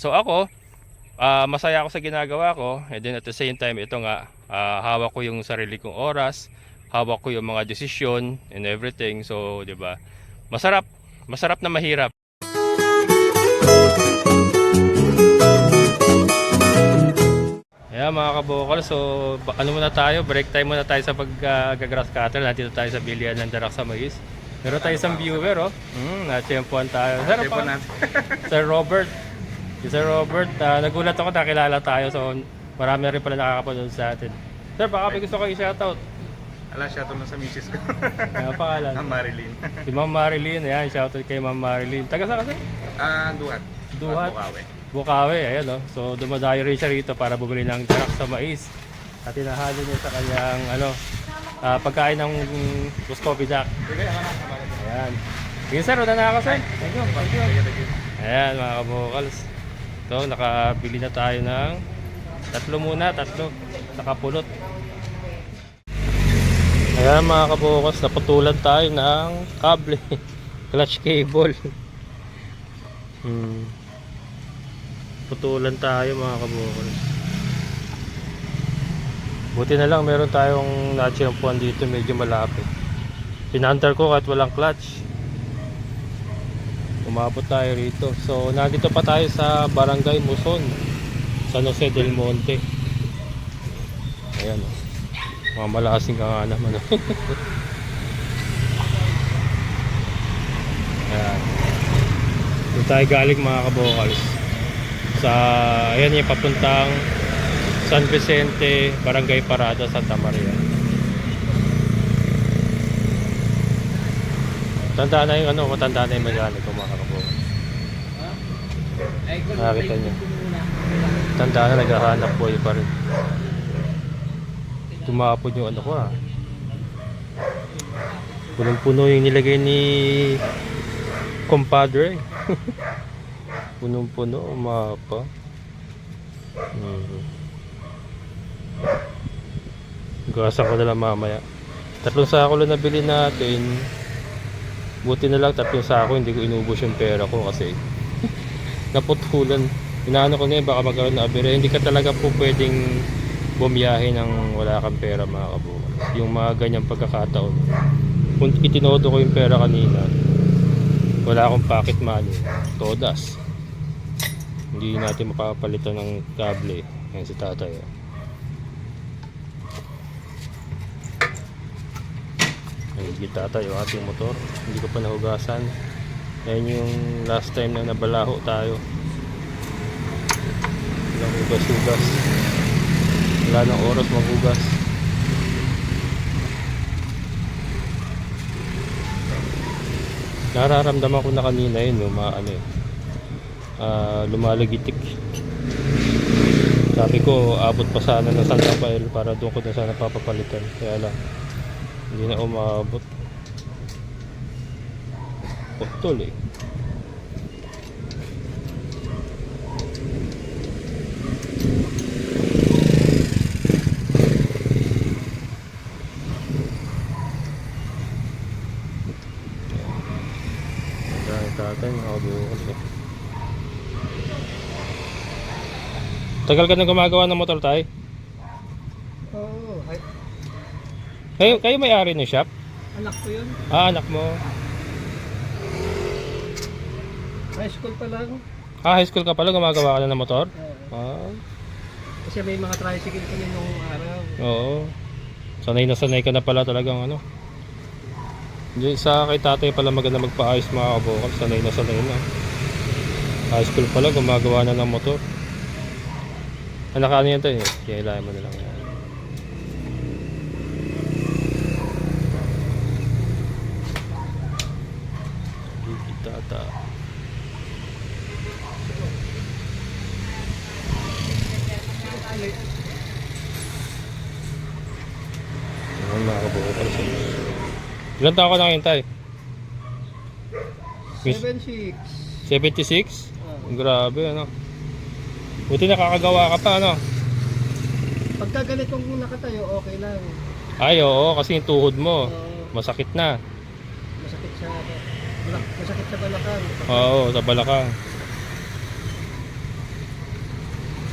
So ako, masaya ako sa ginagawa ko, and then at the same time ito nga, hawak ko yung sarili kong oras, hawak ko yung mga desisyon and everything. So, 'di ba? Masarap, masarap na mahirap. Ayan mga kabokal, so ano muna tayo, break time muna tayo sa pag-grass cutter. Nandito tayo sa bilihan ng Darak sa Mais. Meron tayo isang viewer, oh. Na-champuan tayo. Sir Robert. Si Sir Robert, nagulat ako, nakilala tayo. So marami rin pala nakakapanood sa atin. Sir, baka may gusto ko i-shoutout. Ala, shoutout na sa misis ko. Ano pangalan? Ang Marilyn. Si Ma'am Marilyn, ayan, shoutout kay Ma'am Marilyn. Taga saan kasi? Duhat. Duhat. Bukawi. Bukawi, ayan, oh. So dumadayo rin siya rito para bumili ng Darak sa Mais. At hinahalo niya sa kanyang pagkain ng Muscovy Duck. Ayan. Sige sir, una na ako sir. Thank you. Ayan mga kabokals. So nakabili na tayo ng tatlo. Nakapulot. Ayan mga kabokals, naputulan tayo ng kable. Clutch cable. Putulan tayo mga kabokals. Buti na lang meron tayong na-champuan dito, medyo malapit. Pinunter ko kahit walang clutch. Umabot tayo rito. So nandito pa tayo sa Barangay Muson, San Jose del Monte. Ayan, mga malasing ka nga naman. Ayan. Doon tayo galing mga kabokals. Ayan yung papuntang San Vicente, Barangay Parada, Santa Maria. Tandaan na yung matandaan na yung mekaniko mga kabokals. Nakakita nyo. Tandaan na, naghahanap buhay pa rin. Tumapon yung punong-puno yung nilagay ni compadre. Punong-puno, umapa. Gasan ko na lang mamaya. 3 sako lang nabili natin. Buti na lang 3 sako, hindi ko inubos yung pera ko kasi naputulan. Inaano ko ngayon, baka magkaroon na abire. Hindi ka talaga po pwedeng bumiyahe ng wala kang pera mga kabukal. Yung mga ganyang pagkakataon. Kung itinodo ko yung pera kanina, wala akong pocket money, todas. Hindi natin mapapalitan ng kable. Yan si tatay. Ay, tatay yung ating motor. Hindi ko pa nahugasan. Yan yung last time na nabalaho tayo. Walang hugas-hugas. Wala nang oras maghugas. Nararamdaman ko na kanina yun, lumalagitik. Sabi ko abot pa sana ng San Rafael para doon ko na sana papapalitan, kaya lang hindi na umabot. Putol eh. Tatay, nakabukas eh. Tagal ka na gumagawa ng motor, tay? Oo. Kayo may-ari ng shop? Anak ko yun. Anak mo. High school pa lang. High school ka pala, gumagawa ka na ng motor? Kasi may mga tricycle kami nung araw. Oo. Sanay na sanay ka na pala talagang Hindi, sa kay tatay pala maganda magpaayos mga kabokal. Sanay na na. High school pala, gumagawa na ng motor. Anak ano yan tayo? Kaya ilayan mo na lang yan. Tata. Ayan mga kabokal. Ilan taon ka na ngayon, tay? 76. 76? Grabe, Buti nakakagawa ka pa, Pagka ganitong nakatayo, okay lang. Ay, oo, kasi yung tuhod mo, Oo. masakit na. Masakit sa balakang. Oo, sa balakang.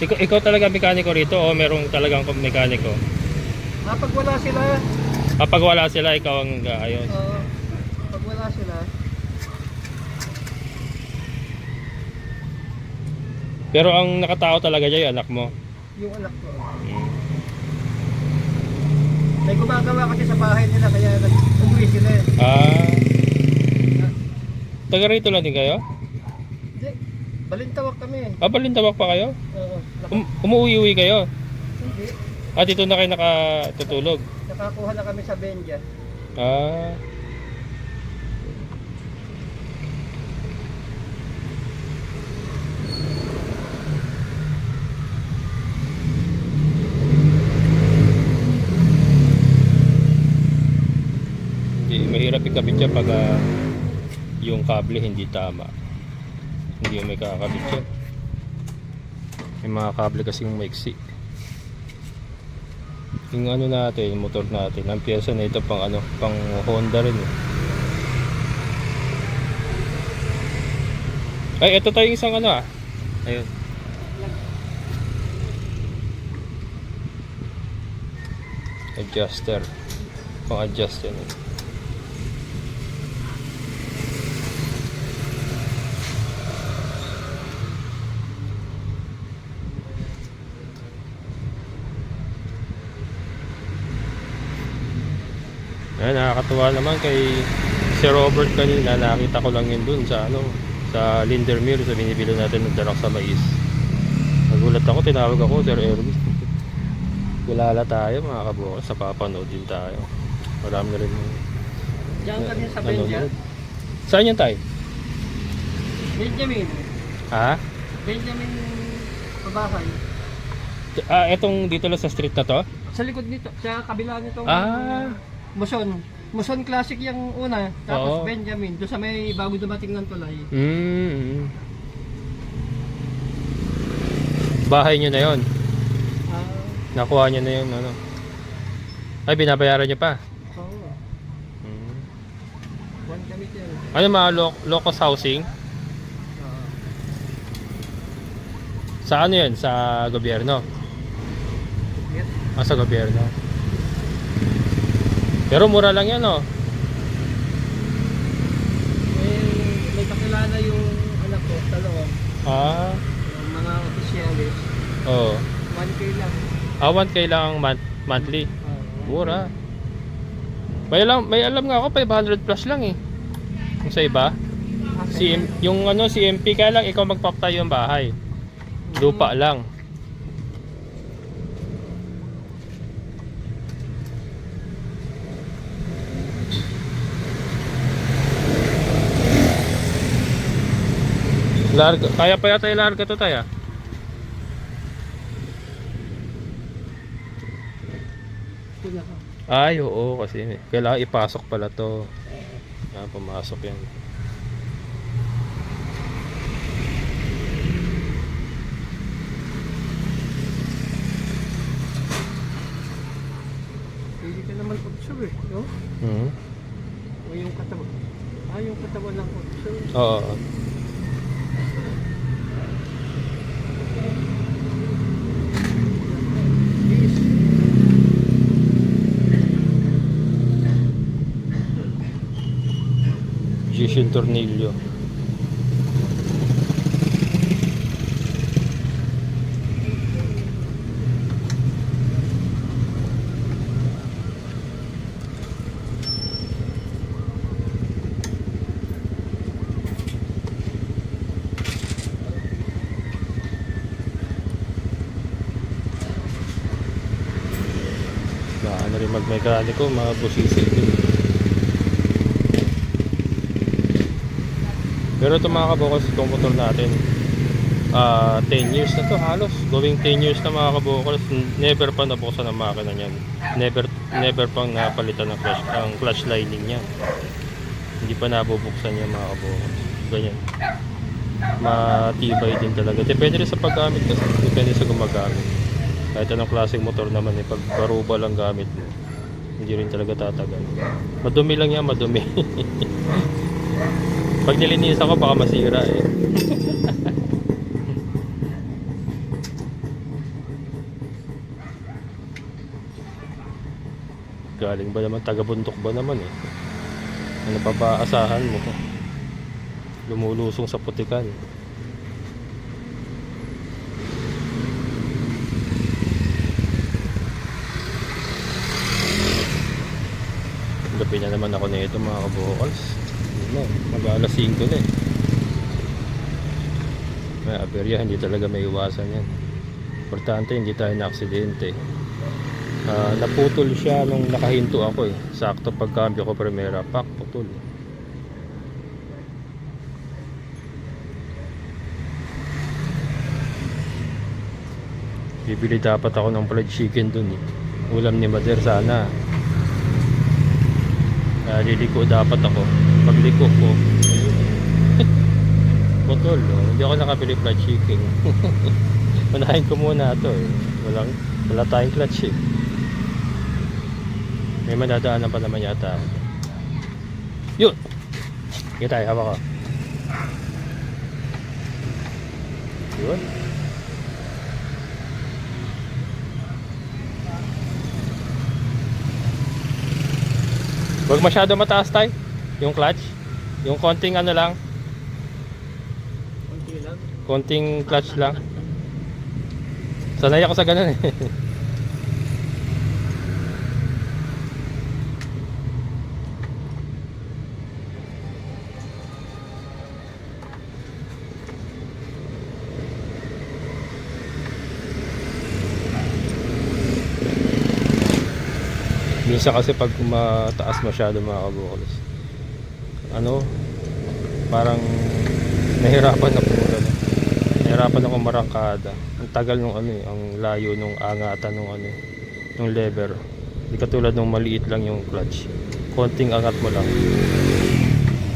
Ikaw talaga mekaniko rito o merong talagang mekaniko? Kapag wala sila, Kapag wala sila, ikaw ang ayos. pag wala sila, Pero ang nakatao talaga dyan, yung anak mo. yung anak ko. Mm. May gumagawa kasi sa bahay nila kaya umuwi sila eh. Taga rito lang din kayo? Hindi, balintawak kami eh. Balintawak pa kayo? Oo. Umuwi-uwi kayo? Hindi, Dito na kayo nakatutulog? nakakuha na kami sa Benja. Ah. Hindi, mahirap ikabit siya pag yung kable hindi tama. Hindi yung may kakabit siya. May mga kable kasing maiksi. Yung ano natin, yung motor natin, ang pyesa na ito pang ano, pang Honda rin eh. Ay, ito tayo isang ano ah. Ayun. Adjuster. Pang adjust yan eh. Ayan, nakakatuwa naman kay si Robert kanina. Nakita ko lang yun dun sa ano, sa Lindermere, sa binibili natin ng darak sa mais. Nagulat ako, tinawag ako, Sir Erwin. Kilala tayo mga kabukas, sa papanood din tayo. Marami na rin Diyan kami sa Benja. nanonood. Saan yan tayo? Benjamin. Ha? Benjamin Pabahay. Etong dito lang sa street na to? Sa likod nito, sa kabila nitong Muson. Muson Classic yung una, tapos Oo. Benjamin, doon sa may bago dumating ng tulay. Bahay nyo na yon. Ah, Nakuha nyo na yung ano. Ay, binabayaran nyo pa. oo. One kami yan. Ano mga low-cost housing? Sa ano yun? Sa gobyerno? Yes. Sa gobyerno. Pero mura lang yan oh. May kakilala yung anak ko, dalawa. Yung mga opisyalis. Oo. 1K lang. 1K lang ang monthly. Mura. May alam nga ako 500 plus lang eh. Yung sa iba. Yung ano CMP kaya lang ikaw magpapatayo ng bahay. Lupa lang. Larga. Kaya pa yata yung larga to tayo. Ay, oo kasi kailangan ipasok pala to. Pumasok yan. Hindi ka naman observe eh, no? O yung katawan. Yung katawan lang observe. Oo. Yung tornilyo. Ano rin mag-mekaniko, mga busisi din. Pero ito mga kabukos, itong motor natin 10 years na to halos. Going 10 years na mga kabukos. Never pa nabuksan ang makina niyan. Never pang napalitan ng clutch lining niya. Hindi pa nabubuksan yan mga kabukos. Ganyan. Matibay din talaga. Depende rin sa paggamit kasi. Depende sa gumagamit. Kahit anong klaseng motor naman pag baruba lang gamit mo, hindi rin talaga tatagal. Madumi lang yan, madumi. Pag nilinis ako baka masira eh. Galing ba naman, taga-bundok ba naman eh. Ano pa ba asahan mo? Lumulusong sa putikan. Gabi na naman ako nito mga kabukals. No, mag-alas 5 na eh. May aberya, hindi talaga may iwasan yan. Importante hindi tayo na aksidente. Naputol siya nung nakahinto ako eh. Sakto pagkambyo ko primera, pak, putol. Bibili dapat ako ng fried chicken dun eh. Ulam ni Mother sana. Liliko dapat ako. Pagliko ko putol, oh. Hindi ako nakabili fried chicken. Unahin ko muna ito eh. Wala tayong clutch eh. May madadaanan pa naman yata. Yun! Sige tayo, hawak ko. Yun. Huwag masyado mataas tayo. Yung clutch. Yung konting ano lang. Konti lang. Konting clutch lang. Sanay ako sa ganun eh. Minsan kasi pag mataas masyado mga kabukals, ano, parang nahirapan na po ano. Nahirapan akong marangkada. Ang tagal nung ano eh, ang layo nung angatan nung ano, nung lever. Hindi katulad nung maliit lang yung clutch. Konting angat mo lang,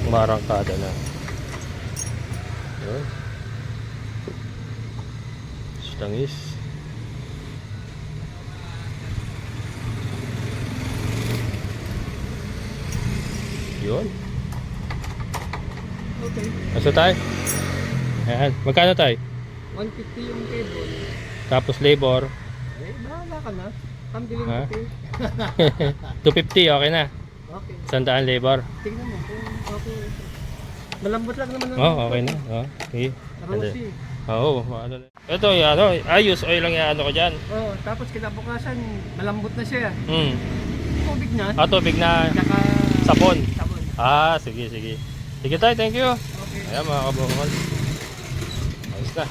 marangkada na. Yun. Stangis. Yun. Okay. Asa tayo? Ayan. Magkano tayo? 150 yung cable. Tapos labor. Bahala ka na. Kambiling Ha? ko. 250, okay na. Okay. 100 labor. Tingnan mo kung okay. Malambot lang naman. Oh, okay na. Oh, okay. Rosy. Oo, ano. Ito, ano, ayos oil lang yan ano ko diyan. Oh, tapos kinabukasan, malambot na siya. Tubig na. Tubig na Tsaka sabon. sabon. Sige, sige. Sige tayo, thank you. Okay. Ayan mga kabukal. Ayos na.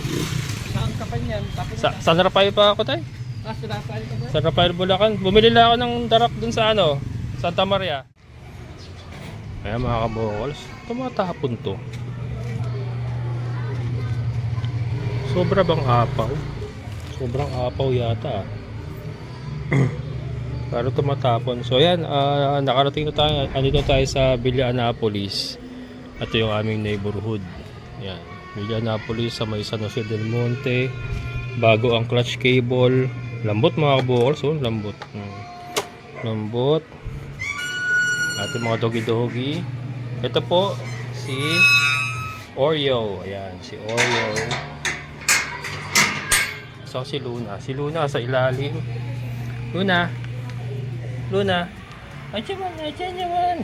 Saan ka pa niyan? Tapos San Rafael pa ako tayo. sa Rafael ka ba? San Rafael, Bulacan. Bumili lang ako ng darak dun sa ano, Santa Maria. Ayan mga kabukals. Tumatapon to. Sobra bang apaw? Sobrang apaw yata. Pero tumatapon. So ayan, nakarating na tayo. Andito tayo sa Villa Annapolis. Ito yung aming neighborhood. Ayan, Villa Annapolis sa may San Jose del Monte. Bago ang clutch cable. Lambot mga kabukals. So, lambot. Lambot. Ating mga dogi-dogi. Ito po si Oreo. Ayan, si Oreo. So si Luna. Si Luna sa ilalim. Luna. Luna. Ayan naman.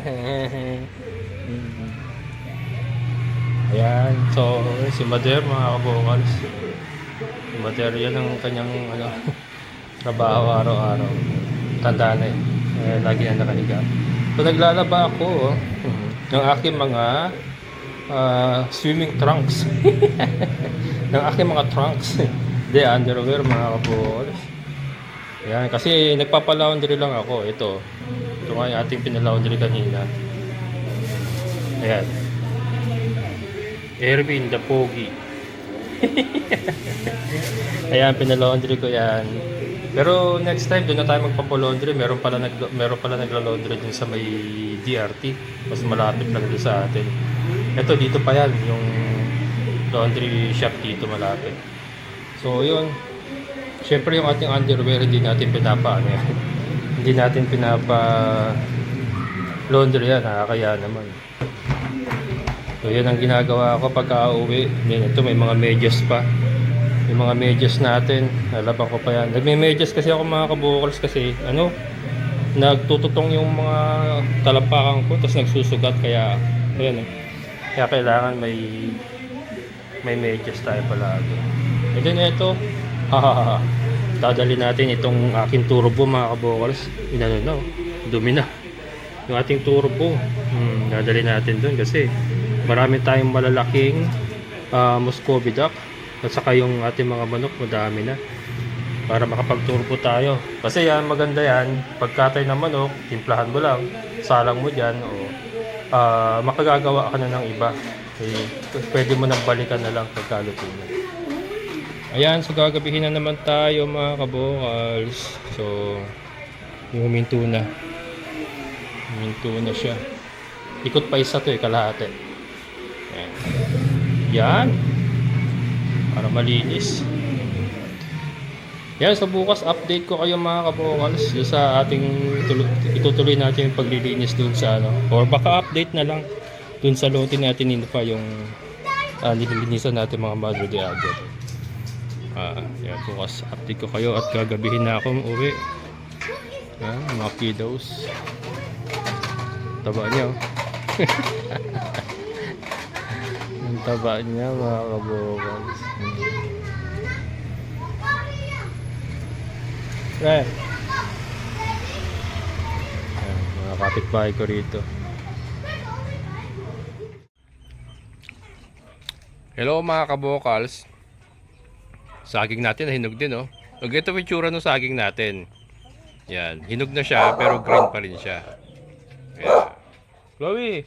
Ayan. So si Mother mga kabukals. Si Mother yan ang kanyang ano, trabaho araw-araw. Tanda na eh. Lagi na nakahiga. So naglalaba ako ng aking mga swimming trunks. Ng aking mga trunks. Hindi, underwear mga kabukals. Ayan, kasi nagpapalaundry lang ako. Ito nga yung ating pinalaundry kanina. Ayan. Erwin the Pogi. Ayan, pinalaundry ko yan. Pero next time doon na tayo magpapalaundry. Meron pala nagla-laundry din sa may DRT. Mas malapit lang doon sa atin. Ito dito pa yan, yung laundry shop dito malapit. So yun. Siyempre yung ating underwear hindi natin pinapa hindi natin pinapa laundry yan, kaya naman. So yan ang ginagawa ko pagka uwi. Ito may mga medyas pa. Yung mga medyas natin, nalaban ko pa yan. Nagme-medyas kasi ako mga kabukals kasi ano, nagtututong yung mga talampakan ko, tapos nagsusugat, kaya ayan, kaya kailangan may medyas tayo palagi. And then ito, dadali natin itong aking turbo mga kabokals. Inano na, dumi na yung ating turbo. Dadali natin dun kasi marami tayong malalaking Muscovy duck, at saka yung ating mga manok madami na, para makapag-turbo tayo. Kasi yan, maganda yan, pagkatay ng manok, timplahan mo lang, salang mo dyan, o makagagawa ka na ng iba. Eh, pwede mo nang balikan na lang pagkaluto na. Ayan, so gagabihin na naman tayo mga kabokals. So, yung huminto na. Huminto na siya. Ikot pa isa to kalahati. Ayan. Yan. Para malinis. Yan, so bukas update ko kayo mga kabokals sa ating itutuloy natin yung paglilinis dun sa or baka update na lang dun sa lote natin pa yung nililinisan natin mga Madre de Agua. Yan, bukas update ko kayo at gagabihin na akong uwi. Yan, mga kiddos. Taba niya. Ang taba niya mga kabokals. Right. Ayan, mga kapitbahay ko rito. Hello mga kabokals. Saging natin hinog din, oh. Ito yung tsura ng saging natin. Yan, hinog na siya pero green pa rin siya. Ayan. Chloe.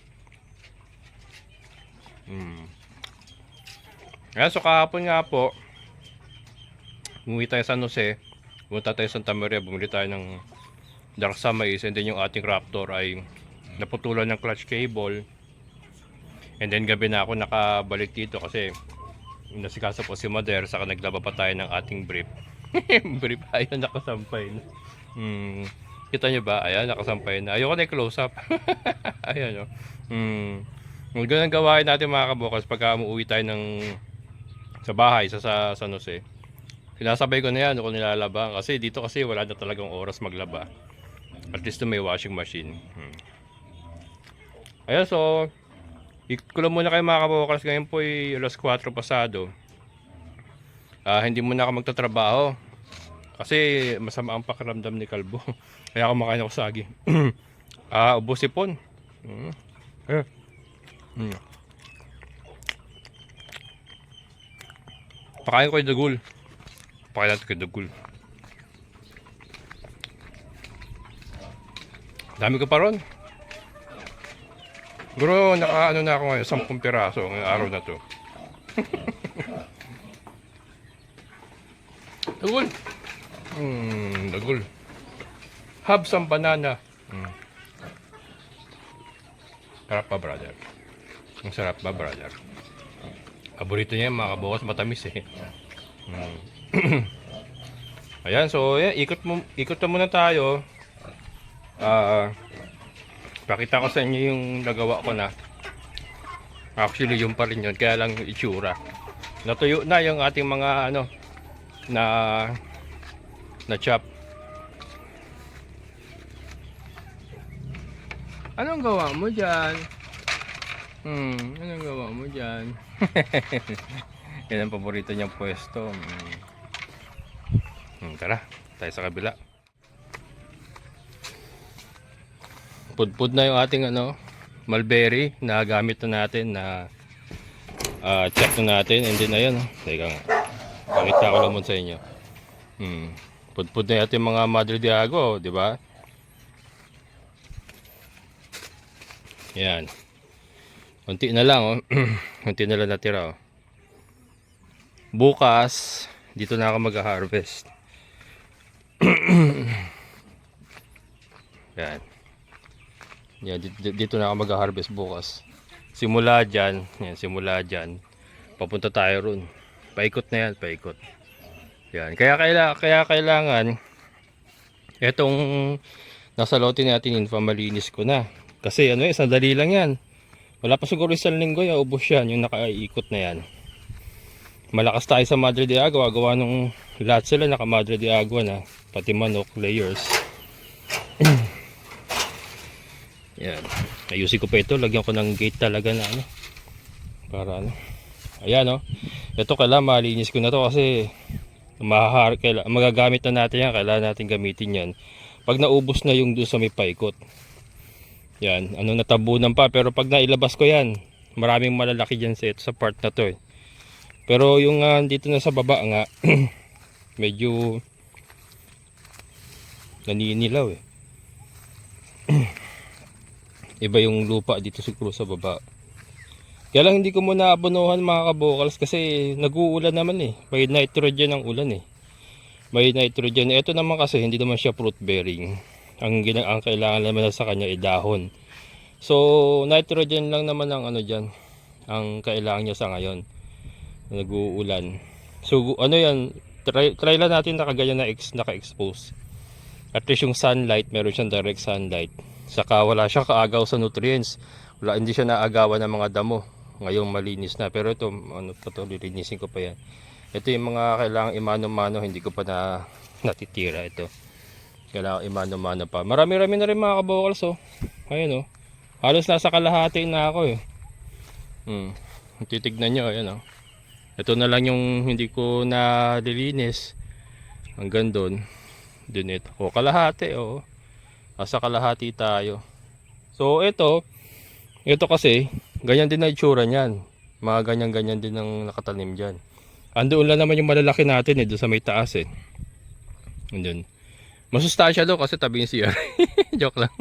Ayan, so kahapon nga po umuwi tayo sa San Jose. Pumunta tayo sa Santa Maria, bumili tayo ng Dark Mais, and then yung ating Raptor ay naputulan ng clutch cable. And then gabi na ako nakabalik dito kasi nasikasa po si Mother, saka naglaba pa tayo ng ating brief. Brief, ayun, nakasampay na. Kita nyo ba? Ayan, nakasampay na. Ayoko na i-close up. Ayan, o. Ganun gawain natin mga kabokals pagka umuwi tayo sa bahay, sa San Jose. Sinasabay ko na yan kung nilalaba. Kasi dito kasi wala na talagang oras maglaba. At least may washing machine. Ayan, so ikot ko lang muna kayo mga kabokals. Ngayon po ay alas 4 pasado. Hindi muna ako magtatrabaho kasi masama ang pakiramdam ni Kalbo. Kaya kumakain ako saging. Ubos sipon. Pakain ko yung dagul. Pakain natin kay dagul. Dami ko pa ron. Siguro naka na ako ngayon, 10 piraso ngayong araw na to. Dagul. Dagul. Have some banana. Sarap pa, brother. Ang sarap ba, brother? Paborito niya yung mga kabokals, matamis eh. Ayan, so yeah, ikot na muna tayo. Pakita ko sa inyo yung nagawa ko na. Actually yung pa rin yun, kaya lang itsura. Natuyo na yung ating mga na chop. Anong gawa mo dyan? Anong gawa mo dyan? Yan ang paborito niyang pwesto. Tara, tayo sa kabila. Pudpud na yung ating mulberry na gamit na natin na chop na natin, and then ayun, teka nga, pakita ko lang muna sa inyo. Pudpud na yung ating mga Madre de Agua, di ba? Yan, konti na lang, konti na lang natira. Bukas dito na ako mag-harvest. Yan. Yan, dito na ako mag-harvest bukas. Simula dyan, papunta tayo ron. Paikot na yan, paikot. Yan, kaya kailangan etong nasa lote natin malinis ko na. Kasi sandali lang yan. Wala pa siguro isang linggo, ubos yan, yung nakaiikot na yan. Malakas tayo sa Madre de Agua, gawa nung lahat sila naka Madre de Agua na, pati manok, layers. Yan. Ayusin ko pa ito. Lagyan ko ng gate talaga na ano. Para ano. Ayan oh. Ito kailangan malinis ko na to kasi magagamit na natin yan. Kailangan natin gamitin yan. Pag naubos na yung doon sa may paikot. Yan. Ano natabunan pa. Pero pag nailabas ko yan, maraming malalaki dyan sa part na to eh. Pero yung dito na sa baba nga, medyo naninilaw eh. Iba yung lupa dito siguro sa baba. Kaya lang hindi ko muna abonohan mga kabokals kasi nag-uulan naman eh. May nitrogen ang ulan eh. May nitrogen. Ito naman kasi hindi naman siya fruit bearing. Ang kailangan naman sa kanya ay dahon. So nitrogen lang naman ang ano dyan. Ang kailangan niya sa ngayon. Nag-uulan. So ano yan, try lang natin na kagaya na naka-expose. At least yung sunlight, meron siyang direct sunlight. Saka wala siyang kaagaw sa nutrients. Hindi siya naagawan ng mga damo. Ngayong malinis na. Pero ito, ano pa to, lilinisin ko pa yan. Ito yung mga kailangang imano-mano, hindi ko pa natitira ito. Kailangang imano-mano pa. Marami-rami na rin mga kabokals oh. Ayun oh. Halos nasa kalahati na ako eh. Titignan nyo, ayan oh. Ito na lang yung hindi ko nalilinis. Hanggang doon. Doon ito. O, kalahati oh. Asa kalahati tayo. So ito kasi ganyan din na itsura niyan. Mga ganyan-ganyan din ang nakatanim diyan. Andoon lang naman yung malalaki natin eh, doon sa may taas eh. Andun. Masustansya daw kasi tabi yung CR. Joke lang.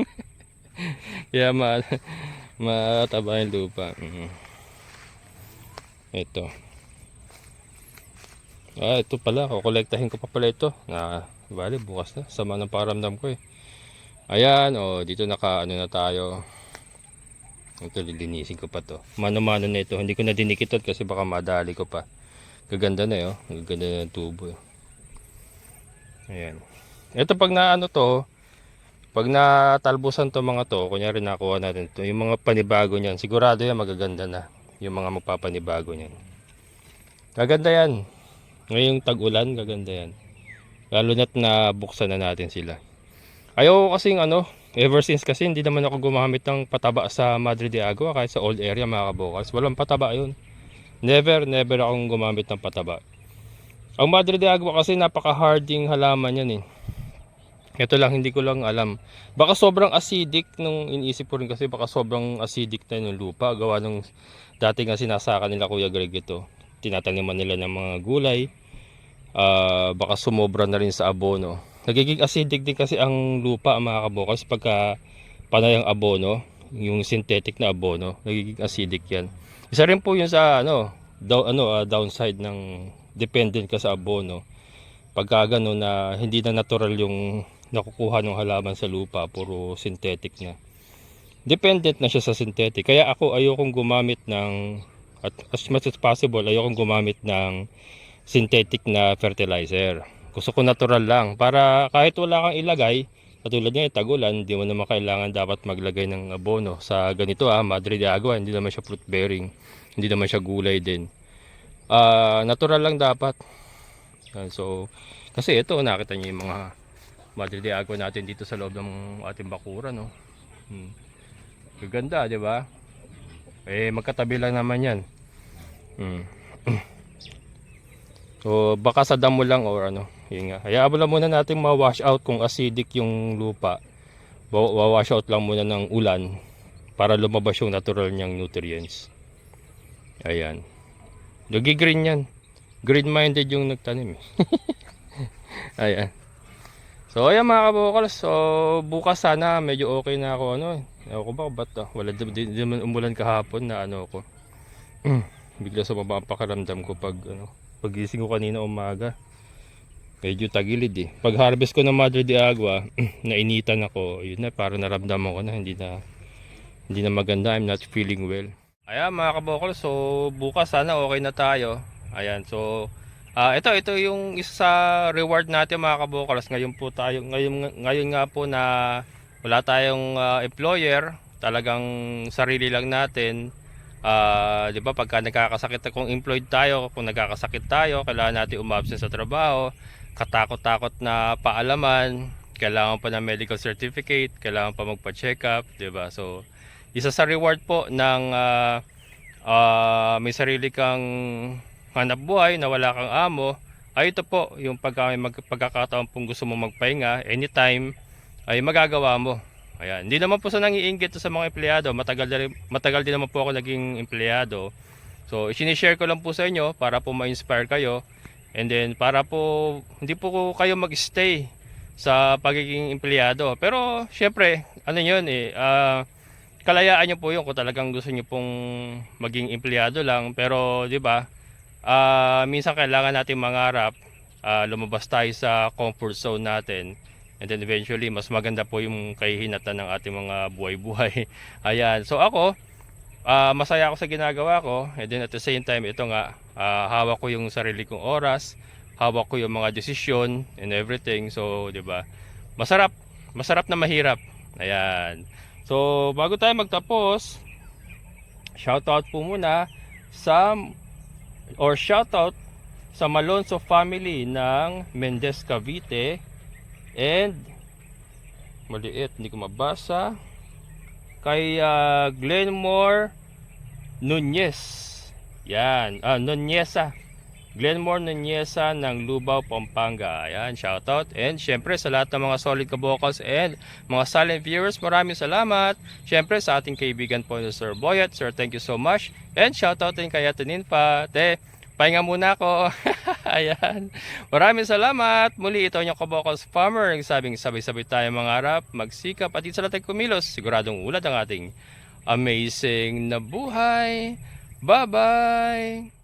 Kaya mataba yung lupa. Ito. Ito pala, kukolektahin ko pa pala ito. Bali bukas na, sama ng paramdam ko eh. Ayan, dito ano na tayo. Ito, lilinisin ko pa to. Mano-mano na ito. Hindi ko na dinikitot kasi baka madali ko pa. Gaganda na yun. Gaganda na ng tubo. Ayan. Ito pag pag natalbusan to mga to, kunyari nakuha natin to, yung mga panibago niyan, sigurado yan magaganda na. Yung mga magpapanibago niyan. Gaganda yan. Ngayong tag-ulan, gaganda yan. Lalo na't nabuksan na natin sila. Ayaw kasing ever since kasi hindi naman ako gumamit ng pataba sa Madre de Agua kahit sa old area mga kabokals. Walang pataba yun. Never akong gumamit ng pataba. Ang Madre de Agua kasi napaka-harding halaman yan eh. Ito lang, hindi ko lang alam. Baka sobrang acidic nung iniisip ko rin kasi baka sobrang acidic na yung lupa. Gawa nung dati nga sinasaka nila Kuya Greg ito. Tinataniman nila ng mga gulay. Baka sumobra na rin sa abono. Nagiging acidic din kasi ang lupa mga kabokals pagka panay ang abono, yung synthetic na abono, nagiging acidic yan. Isa rin po yun sa downside ng dependent ka sa abono. Pagka gano'n na hindi na natural yung nakukuha ng halaman sa lupa, puro synthetic na. Dependent na siya sa synthetic. Kaya ako ayokong gumamit at as much as possible, ayokong gumamit ng synthetic na fertilizer. Gusto ko natural lang para kahit wala kang ilagay, katulad niya tag-ulan, hindi mo naman kailangan dapat maglagay ng abono sa ganito Madre de Agua, hindi naman siya fruit bearing, hindi naman siya gulay din. Natural lang dapat. So kasi ito nakita niyo yung mga Madre de Agua natin dito sa loob ng ating bakuran no. Gaganda, di ba? Magkatabi lang naman 'yan. So baka sa damo lang or yun nga. Hayaan mo lang muna natin ma-wash out kung acidic yung lupa. Wash out lang muna ng ulan para lumabas yung natural niyang nutrients. Ayan. Lugi green yan. Green-minded yung nagtanim. Ayan. So ayan mga kabokals. So bukas sana medyo okay na ako Ewan ko ba ba't wala din naman umulan kahapon na ko. Bigla sumaba ang pakiramdam ko pagising ko kanina umaga. Medyo tagilid eh. Pag harvest ko ng Madre de Agua, nainitan ako. Yun na, parang naramdaman ko na hindi na maganda. I'm not feeling well. Ayan mga kabokol, so bukas sana okay na tayo. Ayan, so ito yung isa sa reward natin mga kabokalas. Ngayon nga po na wala tayong employer, talagang sarili lang natin. Di ba pagka nagkakasakit, kung employed tayo, kung nagkakasakit tayo, kailangan natin umabsent sa trabaho, katakot-takot na paalaman, kailangan pa ng medical certificate, kailangan pa magpa-check up, 'di ba? So, isa sa reward po ng may sarili kang hanap buhay na wala kang amo, ay ito po, yung pagkakataon pong gusto mo magpahinga, anytime, ay magagawa mo. Ayan. Hindi naman po sa nangiinggit sa mga empleyado, matagal din naman po ako naging empleyado. So, isinishare ko lang po sa inyo para po ma-inspire kayo. And then, para po, hindi po kayo mag-stay sa pagiging empleyado. Pero, syempre, ano yun kalayaan nyo po yun kung talagang gusto nyo pong maging empleyado lang. Pero, di ba, minsan kailangan natin mangarap, lumabas tayo sa comfort zone natin. And then eventually, mas maganda po yung kahihinatan ng ating mga buhay-buhay. Ayan. So ako, masaya ako sa ginagawa ko. And then at the same time, ito nga, hawak ko yung sarili kong oras, hawak ko yung mga desisyon and everything. So, 'di ba? Masarap na mahirap. Ayan. So, bago tayo magtapos, shoutout po muna shoutout sa Malonzo family ng Mendez Cavite and maliit, hindi ko mabasa, kay Glenmore Nunez. Yan, Nuneza. Glenmore Nuneza ng Lubao, Pampanga. Ayan, shoutout. And syempre sa lahat ng mga solid kabokals and mga silent viewers, maraming salamat. Syempre sa ating kaibigan po ni Sir Boyet. Sir, thank you so much. And shoutout din kay Ate Ninfa. Pahinga muna ako. Ayan. Maraming salamat. Muli ito yung kabokals farmer. Nagsabing sabay-sabay tayo mangarap, magsikap at di sa lahat kumilos. Siguradong ulad ang ating amazing na buhay. Bye-bye!